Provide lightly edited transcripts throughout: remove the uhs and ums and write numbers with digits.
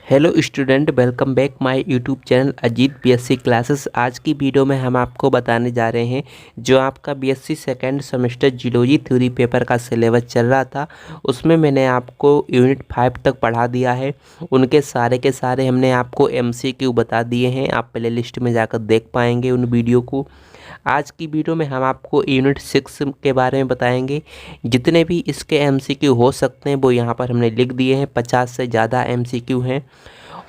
Hello student, welcome back my YouTube channel Ajit BSc classes. आज की video में हम आपको बताने जा रहे हैं जो आपका BSc second semester geology theory paper का सिलेबस चल रहा था, उसमें मैंने आपको यूनिट 5 तक पढ़ा दिया है। उनके सारे के सारे हमने आपको एमसीक्यू बता दिए हैं, आप प्ले लिस्ट में जाकर देख पाएंगे उन वीडियो को। आज की वीडियो में हम आपको यूनिट 6 के बारे में बताएंगे। जितने भी इसके एमसीक्यू हो सकते हैं वो यहाँ पर हमने लिख दिए हैं, 50 से ज़्यादा एमसीक्यू हैं।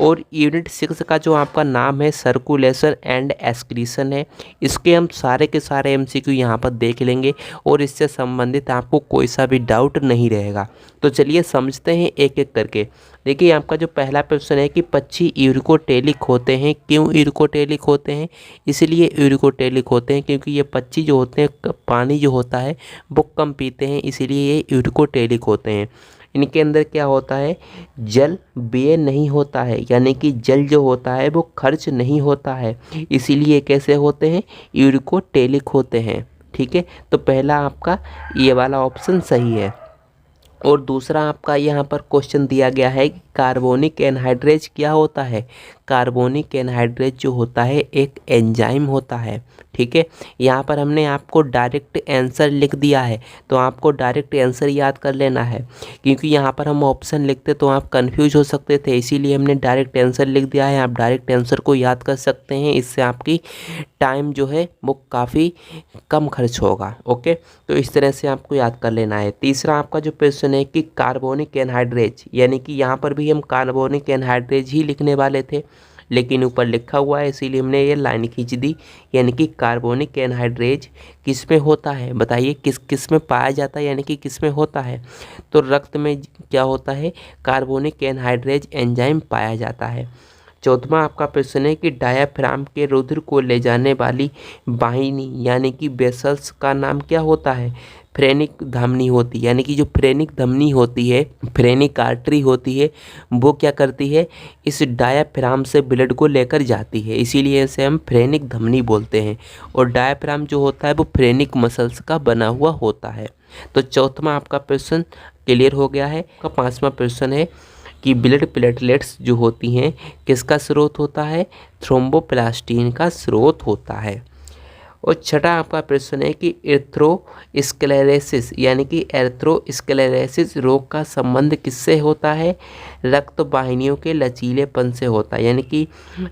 और यूनिट 6 का जो आपका नाम है सर्कुलेशन एंड एक्सक्रीशन है, इसके हम सारे के सारे एमसीक्यू यहाँ पर देख लेंगे और इससे संबंधित आपको कोई सा भी डाउट नहीं रहेगा। तो चलिए समझते हैं एक एक करके। देखिए आपका जो पहला प्रश्न है कि पक्षी यूरिकोटेलिक होते हैं। क्यों यूरिकोटेलिक होते हैं? इसलिए यूरिकोटेलिक होते हैं क्योंकि ये पक्षी जो होते हैं पानी जो होता है वो कम पीते हैं, इसीलिए ये यूरिकोटेलिक होते हैं। इनके अंदर क्या होता है, जल व्यय नहीं होता है, यानी कि जल जो होता है वो खर्च नहीं होता है, इसीलिए कैसे होते हैं, यूरिकोटेलिक होते हैं। ठीक है, तो पहला आपका ये वाला ऑप्शन सही है। और दूसरा आपका यहाँ पर क्वेश्चन दिया गया है कि कार्बोनिक एनहाइड्रेज क्या होता है। कार्बोनिक एनहाइड्रेज जो होता है एक एंजाइम होता है। ठीक है, यहाँ पर हमने आपको डायरेक्ट आंसर लिख दिया है, तो आपको डायरेक्ट आंसर याद कर लेना है, क्योंकि यहाँ पर हम ऑप्शन लिखते तो आप कंफ्यूज हो सकते थे, इसीलिए हमने डायरेक्ट आंसर लिख दिया है। आप डायरेक्ट आंसर को याद कर सकते हैं, इससे आपकी टाइम जो है वो काफ़ी कम खर्च होगा। ओके, तो इस तरह से आपको याद कर लेना है। तीसरा आपका जो क्वेश्चन है कि कार्बोनिक एनहाइड्रेज, यानी कि यहाँ पर भी हम कार्बोनिक एनहाइड्रेज ही लिखने वाले थे, लेकिन ऊपर लिखा हुआ है इसीलिए हमने ये लाइन खींच दी। यानी कि कार्बोनिक एनहाइड्रेज किस में होता है, बताइए किस किस में पाया जाता है, यानी कि किस में होता है। तो रक्त में क्या होता है, कार्बोनिक एनहाइड्रेज एंजाइम पाया जाता है। चौथा आपका प्रश्न है कि डायाफ्राम के रुधिर को ले जाने वाली वाहिनी यानी कि वेसल्स का नाम क्या होता है। फ्रेनिक धमनी होती है, यानी कि जो फ्रेनिक धमनी होती है, फ्रेनिक आर्टरी होती है, वो क्या करती है, इस डायाफ्राम से ब्लड को लेकर जाती है, इसीलिए इसे हम फ्रेनिक धमनी बोलते हैं। और डायाफ्राम जो होता है वो फ्रेनिक मसल्स का बना हुआ होता है। तो चौथा आपका प्रश्न क्लियर हो गया है। का पांचवा प्रश्न है कि ब्लड प्लेटलेट्स जो होती हैं किसका स्रोत होता है, थ्रोम्बोप्लास्टिन का स्रोत होता है। और छठा आपका प्रश्न है कि एर्थ्रोस्क्लेरोसिस यानी कि एर्थ्रोस्क्लेरोसिस रोग का संबंध किससे होता है, रक्त वाहिनियों के लचीलेपन से होता है। यानी कि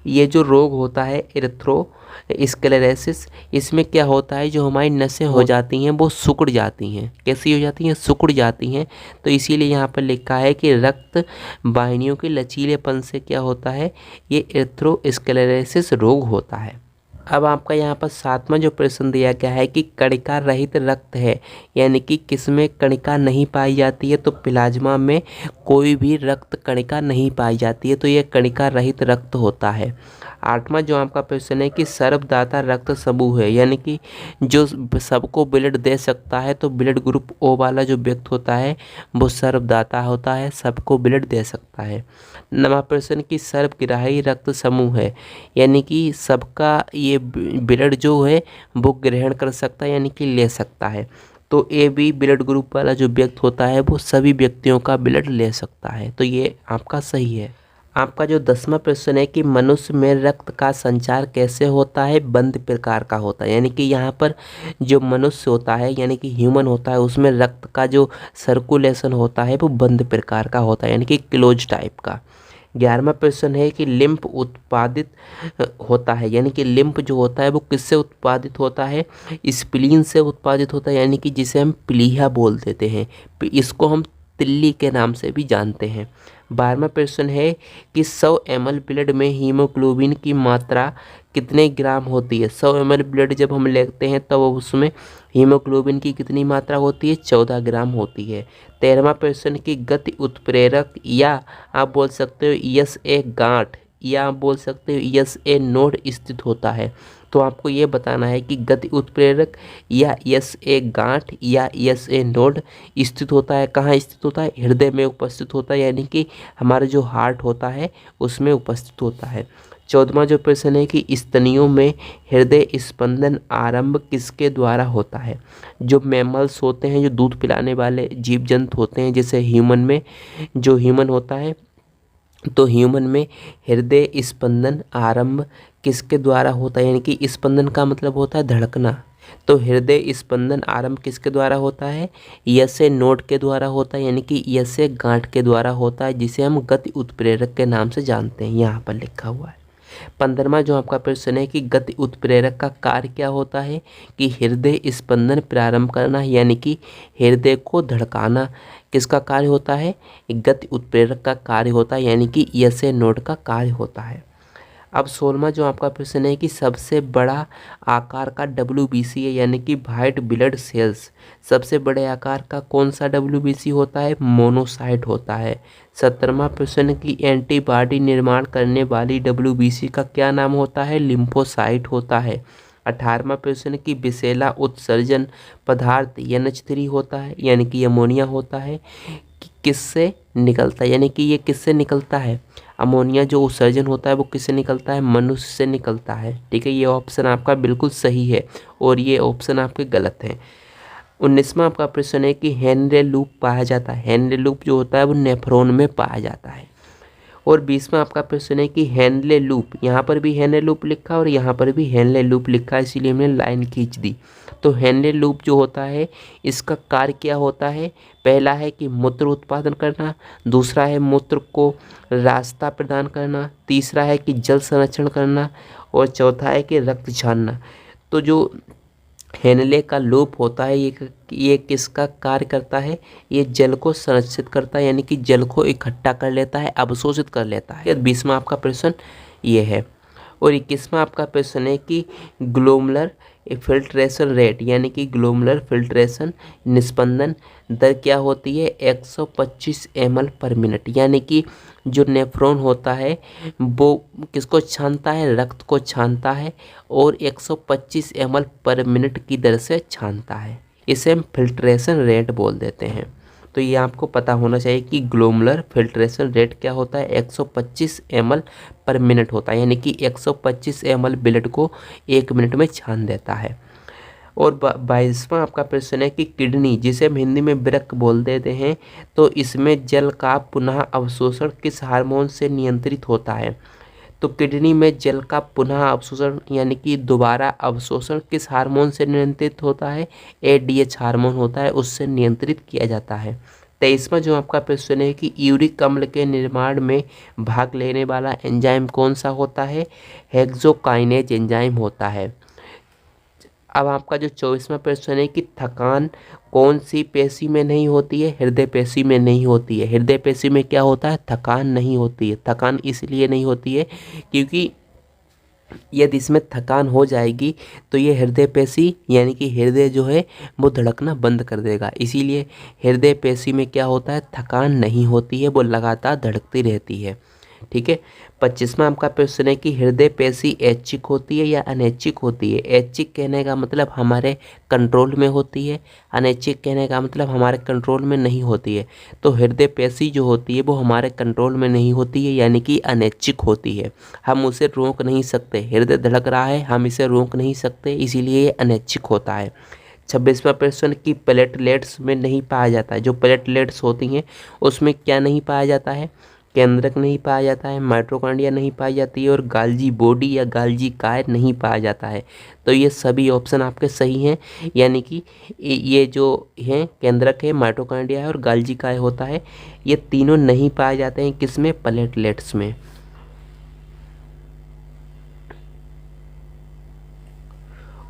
ये जो रोग होता है एर्थ्रोस्क्लेरोसिस, इसमें क्या होता है, जो हमारी नसें हो जाती हैं वो सिकुड़ जाती हैं। कैसी हो जाती हैं, सिकुड़ जाती हैं। तो इसीलिए यहाँ पर लिखा है कि रक्त वाहिनियों के लचीलेपन से क्या होता है, ये एर्थ्रोस्क्लेरोसिस रोग होता है। अब आपका यहाँ पर सातवां जो प्रश्न दिया गया है कि कणिका रहित रक्त है, यानी कि किसमें कणिका नहीं पाई जाती है, तो प्लाज्मा में कोई भी रक्त कणिका नहीं पाई जाती है, तो यह कणिका रहित रक्त होता है। आठवां जो आपका प्रश्न है कि सर्वदाता रक्त समूह है, यानी कि जो सबको ब्लड दे सकता है, तो ब्लड ग्रुप ओ वाला जो व्यक्ति होता है वो सर्वदाता होता है, सबको ब्लड दे सकता है। नवा प्रश्न की सर्वग्राही रक्त समूह है, यानी कि सबका ये ब्लड जो है वो ग्रहण कर सकता है, यानी कि ले सकता है। तो ए बी ब्लड ग्रुप वाला जो व्यक्ति होता है वो सभी व्यक्तियों का ब्लड ले सकता है, तो ये आपका सही है। आपका जो 10वां प्रश्न है कि मनुष्य में रक्त का संचार कैसे होता है, बंद प्रकार का होता है। यानी कि यहाँ पर जो मनुष्य होता है यानी कि ह्यूमन होता है, उसमें रक्त का जो सर्कुलेशन होता है वो बंद प्रकार का होता है, यानी कि क्लोज टाइप का। 11वां प्रश्न है कि लिम्फ उत्पादित होता है, यानी कि लिम्फ जो होता है वो किससे उत्पादित होता है, स्प्लीन से उत्पादित होता है, यानी कि जिसे हम प्लीहा बोल देते हैं, इसको हम तिल्ली के नाम से भी जानते हैं। 12वां प्रश्न है कि 100 ml ब्लड में हीमोग्लोबिन की मात्रा कितने ग्राम होती है। 100 ml ब्लड जब हम लेते हैं तब तो उसमें हीमोग्लोबिन की कितनी मात्रा होती है, 14 ग्राम होती है। 13वां प्रश्न की गति उत्प्रेरक या आप बोल सकते हो यस ए गांठ या आप बोल सकते हो यस ए नोड स्थित होता है। तो आपको ये बताना है कि गति उत्प्रेरक या यस ए गांठ या यस ए नोड स्थित होता है, कहाँ स्थित होता है, हृदय में उपस्थित होता है, यानी कि हमारा जो हार्ट होता है उसमें उपस्थित होता है। 14वां जो प्रश्न है कि स्तनियों में हृदय स्पंदन आरंभ किसके द्वारा होता है। जो मैमल्स होते हैं, जो दूध पिलाने वाले जीव जंतु होते हैं, जैसे ह्यूमन में जो ह्यूमन होता है तो ह्यूमन में हृदय स्पंदन आरंभ किसके द्वारा होता है, यानी कि स्पंदन का मतलब होता है धड़कना। तो हृदय स्पंदन आरंभ किसके द्वारा होता है, यसे नोड के द्वारा होता है, यानी कि यसे गांठ के द्वारा होता है, जिसे हम गति उत्प्रेरक के नाम से जानते हैं, यहाँ पर लिखा हुआ है। 15वां जो आपका प्रश्न है कि गति उत्प्रेरक का कार्य क्या होता है, कि हृदय स्पंदन प्रारंभ करना, यानी कि हृदय को धड़काना किसका कार्य होता है, गति उत्प्रेरक का कार्य होता है, यानी कि यसे नोड का कार्य होता है। अब 16वां जो आपका प्रश्न है कि सबसे बड़ा आकार का WBC है, यानी कि व्हाइट ब्लड सेल्स, सबसे बड़े आकार का कौन सा WBC होता है, मोनोसाइट होता है। 17वां प्रश्न की एंटीबॉडी निर्माण करने वाली WBC का क्या नाम होता है, लिम्फोसाइट होता है। 18वां प्रश्न की विषैला उत्सर्जन पदार्थ NH3 होता है, यानी कि अमोनिया होता है, किससे निकलता है, यानी कि ये किससे निकलता है, अमोनिया जो उत्सर्जन होता है वो किससे निकलता है, मनुष्य से निकलता है। ठीक है, ये ऑप्शन आपका बिल्कुल सही है और ये ऑप्शन आपके गलत हैं। 19वां आपका प्रश्न है कि हेनरी लूप पाया जाता है, हेनरी लूप जो होता है वो नेफ्रॉन में पाया जाता है। और 20वां आपका प्रश्न है कि हेनले लूप, यहाँ पर भी हेनले लूप लिखा और यहाँ पर भी हेनले लूप लिखा, इसीलिए हमने लाइन खींच दी। तो हेनले लूप जो होता है इसका कार्य क्या होता है, पहला है कि मूत्र उत्पादन करना, दूसरा है मूत्र को रास्ता प्रदान करना, तीसरा है कि जल संरक्षण करना और चौथा है कि रक्त छानना। तो जो हेनले का लूप होता है ये किसका कार्य करता है, ये जल को संरक्षित करता है, यानी कि जल को इकट्ठा कर लेता है, अवशोषित कर लेता है। 20वां आपका प्रश्न ये है। और 21वां आपका प्रश्न है कि ग्लोमुलर फिल्ट्रेशन रेट, यानी कि ग्लोमुलर फिल्ट्रेशन निस्पंदन दर क्या होती है, 125 ml पर मिनट, यानी कि जो नेफ्रॉन होता है वो किसको छानता है, रक्त को छानता है और 125 ml पर मिनट की दर से छानता है, इसे हम फिल्ट्रेशन रेट बोल देते हैं। तो ये आपको पता होना चाहिए कि ग्लोमुलर फिल्ट्रेशन रेट क्या होता है, 125 ml पर मिनट होता है, यानी कि 125 ml ब्लड को 1 मिनट में छान देता है। और 22वां आपका प्रश्न है कि किडनी, जिसे हम हिंदी में वृक्क बोल देते हैं, तो इसमें जल का पुनः अवशोषण किस हार्मोन से नियंत्रित होता है। तो किडनी में जल का पुनः अवशोषण यानी कि दोबारा अवशोषण किस हार्मोन से नियंत्रित होता है, ADH हार्मोन होता है, उससे नियंत्रित किया जाता है। 23वां जो आपका प्रश्न है कि यूरिक अम्ल के निर्माण में भाग लेने वाला एंजाइम कौन सा होता है, हेक्सोकाइनेज एंजाइम होता है। अब आपका जो 24वां प्रश्न है कि थकान कौन सी पेशी में नहीं होती है, हृदय पेशी में नहीं होती है। हृदय पेशी में क्या होता है, थकान नहीं होती है। थकान इसलिए नहीं होती है क्योंकि यदि इसमें थकान हो जाएगी तो ये हृदय पेशी यानी कि हृदय जो है वो धड़कना बंद कर देगा, इसीलिए हृदय पेशी में क्या होता है, थकान नहीं होती है, वो लगातार धड़कती रहती है। ठीक है। 25वां आपका प्रश्न है कि हृदय पेशी ऐच्छिक होती है या अनैच्छिक होती है। ऐच्छिक कहने का मतलब हमारे कंट्रोल में होती है, अनैच्छिक कहने का मतलब हमारे कंट्रोल में नहीं होती है। तो हृदय पेशी जो होती है वो हमारे कंट्रोल में नहीं होती है, यानी कि अनैच्छिक होती है, हम उसे रोक नहीं सकते। हृदय धड़क रहा है, हम इसे रोक नहीं सकते, इसीलिए ये अनैच्छिक होता है। 26वां प्रश्न की प्लेटलेट्स में नहीं पाया जाता है। जो प्लेटलेट्स होती हैं उसमें क्या नहीं पाया जाता है, केंद्रक नहीं पाया जाता है, माइटोकॉन्ड्रिया नहीं पाई जाती है और गाल्जी बॉडी या गाल्जी काय नहीं पाया जाता है। तो ये सभी ऑप्शन आपके सही हैं, यानी कि ये जो हैं केंद्रक है, माइटोकॉन्ड्रिया है और गाल्जी काय होता है, ये तीनों नहीं पाए जाते हैं किसमें, प्लेटलेट्स में।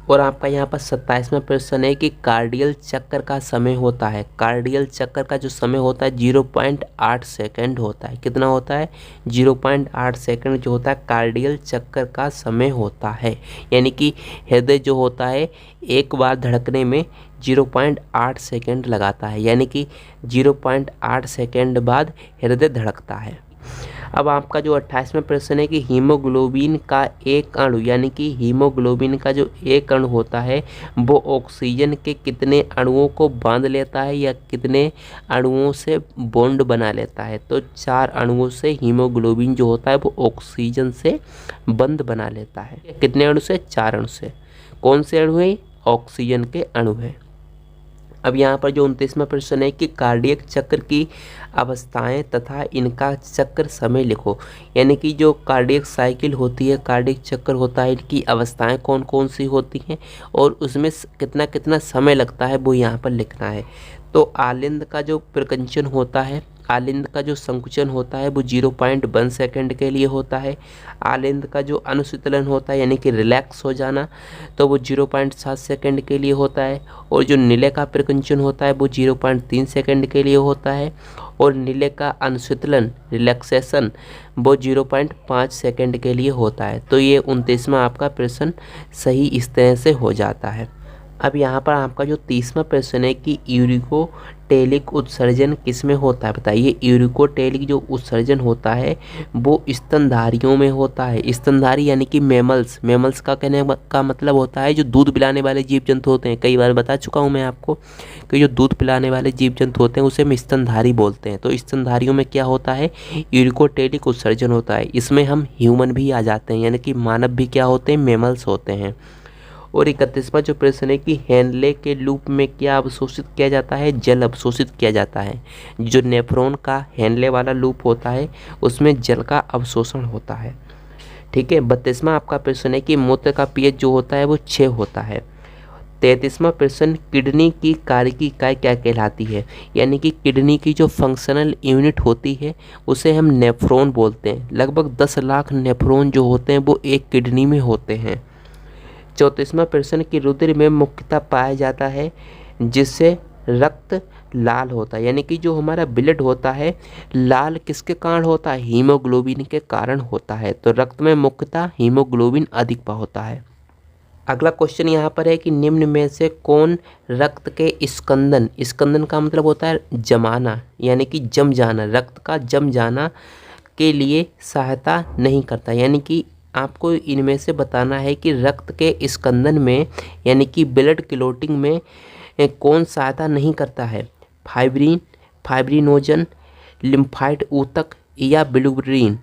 और आपका यहाँ पर 27वां प्रश्न है कि कार्डियल चक्कर का समय होता है। कार्डियल चक्कर का जो समय होता है 0.8 सेकंड होता है। कितना होता है, 0.8 सेकंड जो होता है कार्डियल चक्कर का समय होता है, यानी कि हृदय जो होता है एक बार धड़कने में 0.8 सेकंड लगाता है, यानी कि 0.8 सेकंड बाद हृदय धड़कता है। अब आपका जो 28वां प्रश्न है कि हीमोग्लोबिन का एक अणु यानी कि हीमोग्लोबिन का जो एक अणु होता है वो ऑक्सीजन के कितने अणुओं को बांध लेता है या कितने अणुओं से बॉन्ड बना लेता है। तो 4 अणुओं से हीमोग्लोबिन जो होता है वो ऑक्सीजन से बंध बना लेता है। कितने अणु से, 4 अणु से। कौन से अणु है, ऑक्सीजन के अणु है। अब यहाँ पर जो 29वां प्रश्न है कि कार्डियक चक्र की अवस्थाएं तथा इनका चक्र समय लिखो। यानी कि जो कार्डियक साइकिल होती है, कार्डियक चक्र होता है, इनकी अवस्थाएं कौन कौन सी होती हैं और उसमें कितना कितना समय लगता है वो यहाँ पर लिखना है। तो आलिंद का जो प्रकंचन होता है, आलिंद का जो संकुचन होता है वो 0.1 सेकंड के लिए होता है। आलिंद का जो अनुशीतलन होता है यानी कि रिलैक्स हो जाना, तो वो 0.7 सेकंड के लिए होता है। और जो नीले का प्रकंचन होता है वो 0.3 सेकंड के लिए होता है। और नीले का अनुशीतलन रिलैक्सेशन वो 0.5 सेकंड के लिए होता है। तो ये 29वां आपका प्रश्न सही इस तरह से हो जाता है। अब यहाँ पर आपका जो 30वां प्रश्न है कि यूरिकोटेलिक उत्सर्जन किसमें होता है, बताइए। यूरिकोटेलिक जो उत्सर्जन होता है वो स्तनधारियों में होता है। स्तनधारी यानी कि मैमल्स, मैमल्स का कहने का मतलब होता है जो दूध पिलाने वाले जीव जंतु होते हैं। कई बार बता चुका हूँ मैं आपको कि जो दूध पिलाने वाले जीव जंतु होते हैं उसे हम स्तनधारी बोलते हैं। तो स्तनधारियों में क्या होता है, यूरिकोटेलिक उत्सर्जन होता है। इसमें हम ह्यूमन भी आ जाते हैं, यानी कि मानव भी क्या होते हैं, मैमल्स होते हैं। और 31वां जो प्रश्न है कि हेनले के लूप में क्या अवशोषित किया जाता है, जल अवशोषित किया जाता है। जो नेफ्रॉन का हेनले वाला लूप होता है उसमें जल का अवशोषण होता है। ठीक है। 32वां आपका प्रश्न है कि मूत्र का पीएच जो होता है वो 6 होता है। 33वां प्रश्न किडनी की कार्यकी इकाई क्या कहलाती है, यानी कि किडनी की जो फंक्शनल यूनिट होती है उसे हम नेफ्रॉन बोलते हैं। लगभग 10 लाख नेफ्रॉन जो होते हैं वो एक किडनी में होते हैं। 34वां प्रश्न कि रुधिर में मुख्यतः पाया जाता है जिससे रक्त लाल होता है, यानी कि जो हमारा ब्लड होता है लाल किसके कारण होता है, हीमोग्लोबिन के कारण होता है। तो रक्त में मुख्यतः हीमोग्लोबिन अधिक होता है। अगला क्वेश्चन यहाँ पर है कि निम्न में से कौन रक्त के स्कंदन, स्कंदन का मतलब होता है जमाना, यानी कि जम जाना, रक्त का जम जाना के लिए सहायता नहीं करता। यानी कि आपको इनमें से बताना है कि रक्त के स्कंदन में यानी कि ब्लड क्लॉटिंग में कौन सहायता नहीं करता है, फाइब्रिन, फाइब्रिनोजन, लिम्फाइड ऊतक या बिलिरुबिन।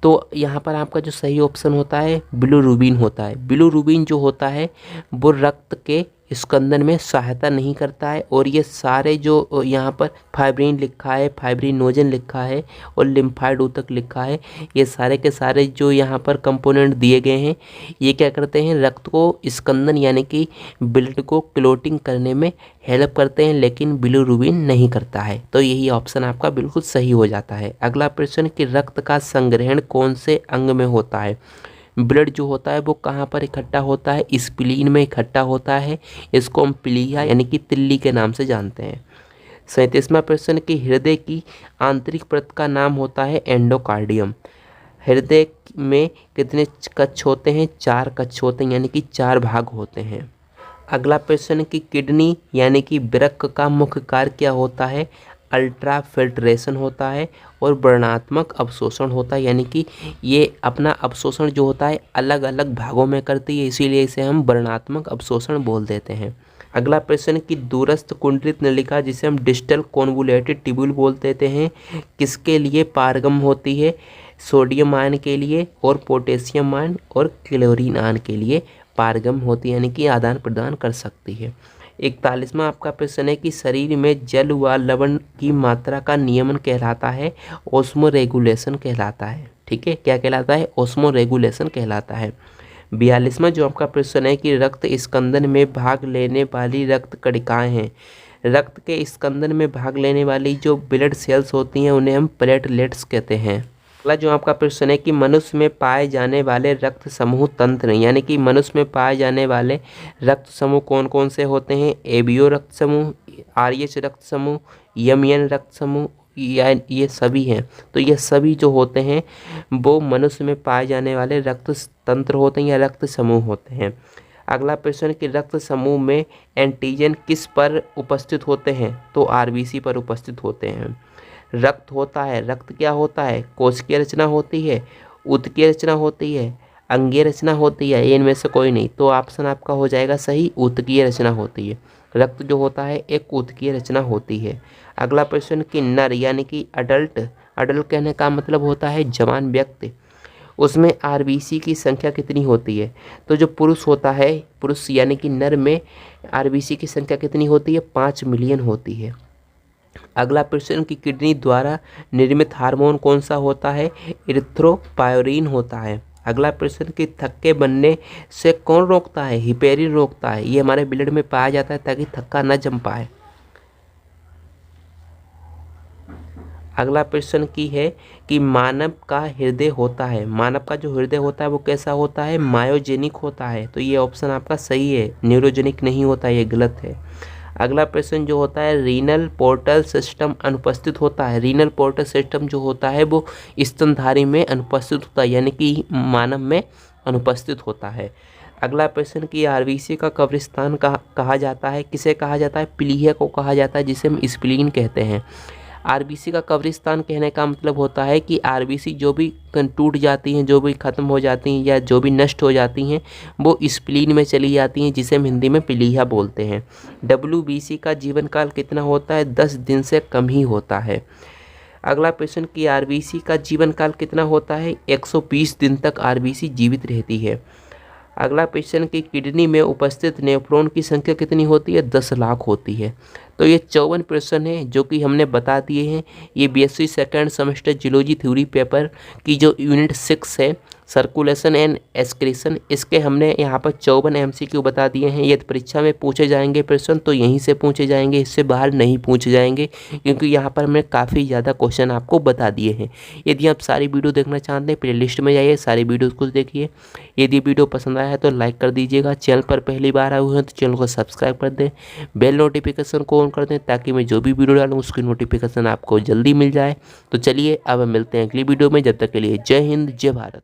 तो यहाँ पर आपका जो सही ऑप्शन होता है बिलिरुबिन होता है। बिलिरुबिन जो होता है वो रक्त के स्कंदन में सहायता नहीं करता है। और ये सारे जो यहाँ पर फाइब्रिन लिखा है, फाइब्रिनोजन लिखा है और लिम्फाइड ऊतक लिखा है, ये सारे के सारे जो यहाँ पर कंपोनेंट दिए गए हैं ये क्या करते हैं, रक्त को स्कंदन यानी कि ब्लड को क्लॉटिंग करने में हेल्प करते हैं, लेकिन बिलिरुबिन नहीं करता है। तो यही ऑप्शन आपका बिल्कुल सही हो जाता है। अगला प्रश्न कि रक्त का संग्रहण कौन से अंग में होता है। ब्लड जो होता है वो कहाँ पर इकट्ठा होता है, स्प्लीन में इकट्ठा होता है। इसको हम प्लीहा यानी कि तिल्ली के नाम से जानते हैं। 37वां प्रश्न कि हृदय की आंतरिक परत का नाम होता है एंडोकार्डियम। हृदय में कितने कक्ष होते हैं, 4 कक्ष होते हैं, यानी कि 4 भाग होते हैं। अगला प्रश्न कि किडनी यानी कि वृक्क का मुख्य कार्य क्या होता है, अल्ट्रा फिल्ट्रेशन होता है और वर्णात्मक अवशोषण होता है। यानी कि ये अपना अवशोषण जो होता है अलग अलग भागों में करती है, इसीलिए इसे हम वर्णात्मक अवशोषण बोल देते हैं। अगला प्रश्न कि दूरस्थ कुंडलित नलिका जिसे हम डिस्टल कॉन्वोल्यूटेड ट्यूब्यूल बोल देते हैं किसके लिए पारगम होती है, सोडियम आयन के लिए और पोटेशियम आयन और क्लोरीन आयन के लिए पारगम होती है, यानी कि आदान प्रदान कर सकती है। 41वां आपका प्रश्न है कि शरीर में जल व लवण की मात्रा का नियमन कहलाता है, ओस्मो रेगुलेशन कहलाता है। ठीक है, क्या कहलाता है, ओस्मो रेगुलेशन कहलाता है। 42वां जो आपका प्रश्न है कि रक्त स्कंदन में भाग लेने वाली रक्त कणिकाएं हैं। रक्त के स्कंदन में भाग लेने वाली जो ब्लड सेल्स होती हैं उन्हें हम प्लेटलेट्स कहते हैं। अगला जो आपका प्रश्न है कि मनुष्य में पाए जाने वाले रक्त समूह तंत्र, यानी कि मनुष्य में पाए जाने वाले रक्त समूह कौन कौन से होते हैं, एबीओ रक्त समूह, आरएच रक्त समूह, यमयन रक्त समूह, या ये सभी हैं। तो ये सभी जो होते हैं वो मनुष्य में पाए जाने वाले रक्त तंत्र होते हैं या रक्त समूह होते हैं। अगला प्रश्न कि रक्त समूह में एंटीजन किस पर उपस्थित होते हैं, तो आरबीसी पर उपस्थित होते हैं। रक्त होता है, रक्त क्या होता है, कोशिकीय रचना होती है, ऊतकीय रचना होती है, अंगीय रचना होती है, इनमें से कोई नहीं। तो ऑप्शन आपका हो जाएगा सही, ऊतकीय रचना होती है। रक्त जो होता है एक ऊतकीय रचना होती है। अगला प्रश्न कि नर यानी कि अडल्ट, अडल्ट कहने का मतलब होता है जवान व्यक्ति, उसमें आरबीसी की संख्या कितनी होती है। तो जो पुरुष होता है, पुरुष यानी कि नर में आरबीसी की संख्या कितनी होती है, 5 मिलियन होती है। अगला प्रश्न कि किडनी द्वारा निर्मित हार्मोन कौन सा होता है, इरिथ्रोपायोरिन होता है। अगला प्रश्न कि थक्के बनने से कौन रोकता है, हिपेरिन रोकता है। ये हमारे ब्लड में पाया जाता है ताकि थक्का न जम पाए। अगला प्रश्न की है कि मानव का हृदय होता है, मानव का जो हृदय होता है वो कैसा होता है, मायोजेनिक होता है। तो ये ऑप्शन आपका सही है, न्यूरोजेनिक नहीं होता, ये गलत है। अगला प्रश्न जो होता है रीनल पोर्टल सिस्टम अनुपस्थित होता है। रीनल पोर्टल सिस्टम जो होता है वो स्तनधारी में अनुपस्थित होता है, यानी कि मानव में अनुपस्थित होता है। अगला प्रश्न कि आरबीसी का कब्रिस्तान कहा जाता है, किसे कहा जाता है, प्लीहा को कहा जाता है, जिसे हम स्प्लीन कहते हैं। आरबीसी का कब्रिस्तान कहने का मतलब होता है कि आरबीसी जो भी टूट जाती हैं, जो भी ख़त्म हो जाती हैं या जो भी नष्ट हो जाती हैं वो स्प्लीन में चली जाती हैं, जिसे हम हिंदी में प्लीहा बोलते हैं। डब्ल्यूबीसी का जीवन काल कितना होता है, 10 दिन से कम ही होता है। अगला प्रश्न कि आरबीसी का जीवन काल कितना होता है, 120 दिन तक आरबीसी जीवित रहती है। अगला प्रश्न कि किडनी में उपस्थित नेफ्रॉन की संख्या कितनी होती है, 10 लाख होती है। तो ये 54 प्रश्न है जो कि हमने बता दिए हैं। ये BSc second semester geology theory paper की जो यूनिट 6 है, सर्कुलेशन एंड एक्सक्रीशन, इसके हमने यहाँ पर 54 एमसीक्यू बता दिए हैं। यदि परीक्षा में पूछे जाएंगे प्रश्न तो यहीं से पूछे जाएंगे, इससे बाहर नहीं पूछे जाएंगे, क्योंकि यहाँ पर हमने काफ़ी ज़्यादा क्वेश्चन आपको बता दिए हैं। यदि आप सारी वीडियो देखना चाहते हैं, प्लेलिस्ट में जाइए, सारी वीडियो को देखिए। यदि वीडियो पसंद आया है तो लाइक कर दीजिएगा। चैनल पर पहली बार आए हुए हैं तो चैनल को सब्सक्राइब कर दें, बेल नोटिफिकेशन को ऑन कर दें, ताकि मैं जो भी वीडियो डालूँ उसकी नोटिफिकेशन आपको जल्दी मिल जाए। तो चलिए अब हम मिलते हैं अगली वीडियो में, जब तक के लिए जय हिंद, जय भारत।